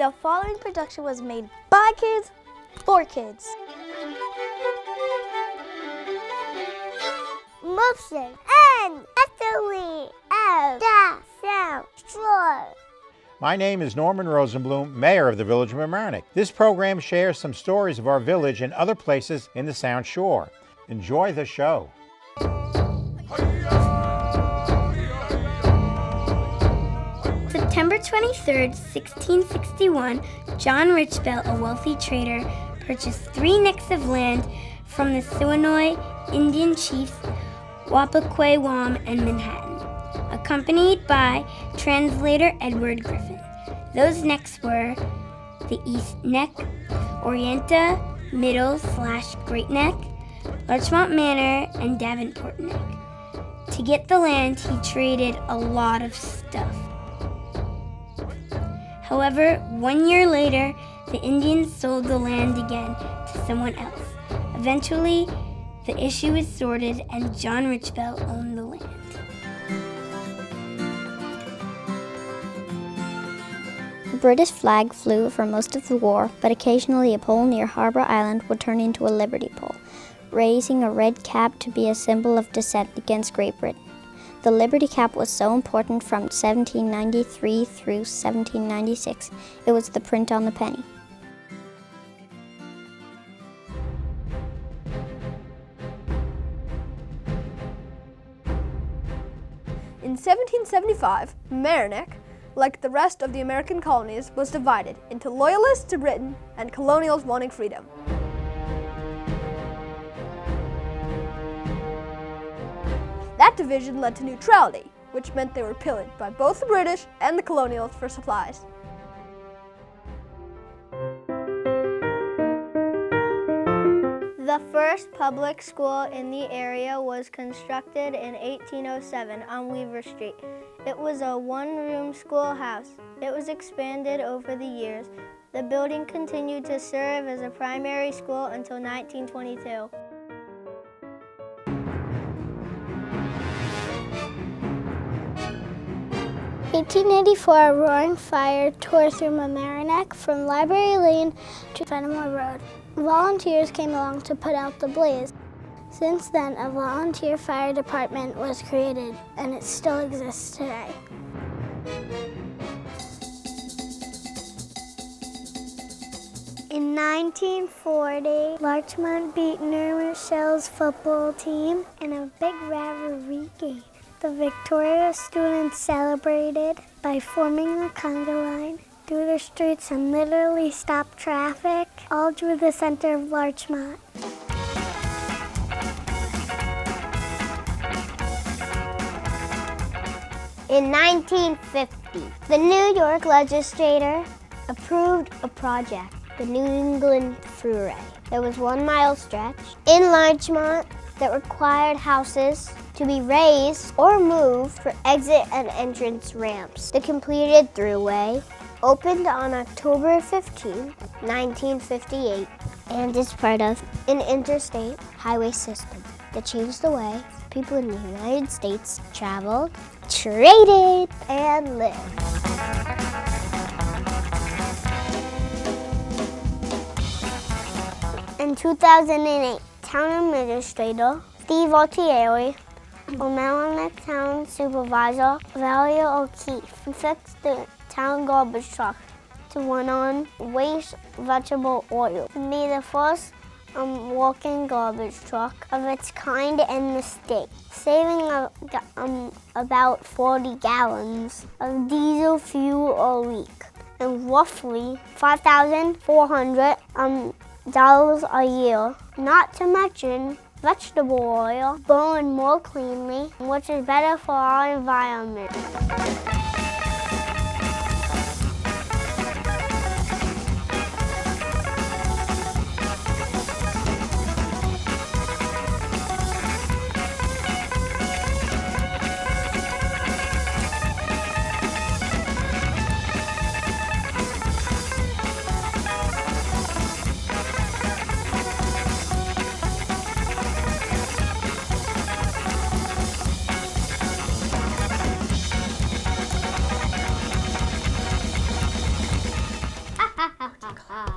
The following production was made by kids, for kids. Motion and Ethylene of the South Shore. My name is Norman Rosenblum, Mayor of the Village of Mamaroneck. This program shares some stories of our village and other places in the Sound Shore. Enjoy the show. September 23rd, 1661, John Richbell, a wealthy trader, purchased 3 necks of land from the Siwanoy Indian chiefs Wapaquay-Wam and Manhattan, accompanied by translator Edward Griffin. Those necks were the East Neck, Orienta, Middle/Great Neck, Larchmont Manor, and Davenport Neck. To get the land, he traded a lot of stuff. However, 1 year later, the Indians sold the land again to someone else. Eventually, the issue was sorted and John Richbell owned the land. The British flag flew for most of the war, but occasionally a pole near Harbor Island would turn into a Liberty pole, raising a red cap to be a symbol of dissent against Great Britain. The Liberty Cap was so important from 1793 through 1796, it was the print on the penny. In 1775, Mamaroneck, like the rest of the American colonies, was divided into loyalists to Britain and colonials wanting freedom. That division led to neutrality, which meant they were pillaged by both the British and the colonials for supplies. The first public school in the area was constructed in 1807 on Weaver Street. It was a one-room schoolhouse. It was expanded over the years. The building continued to serve as a primary school until 1922. In 1884, a roaring fire tore through Mamaroneck from Library Lane to Fenimore Road. Volunteers came along to put out the blaze. Since then, a volunteer fire department was created, and it still exists today. In 1940, Larchmont beat New Rochelle's football team in a big rivalry game. The victorious students celebrated by forming a conga line through the streets and literally stopped traffic all through the center of Larchmont. In 1950, the New York legislature approved a project, the New England Thruway. There was 1 mile stretch in Larchmont that required houses to be raised or moved for exit and entrance ramps. The completed thruway opened on October 15, 1958, and is part of an interstate highway system that changed the way people in the United States traveled, traded, and lived. In 2008, Town Administrator Steve Altieri, Mamaroneck Town Supervisor Valeria O'Keefe fixed the town garbage truck to run on waste vegetable oil. To be the first walking garbage truck of its kind in the state, saving about 40 gallons of diesel fuel a week and roughly $5,400 a year, not to mention vegetable oil burned more cleanly, which is better for our environment.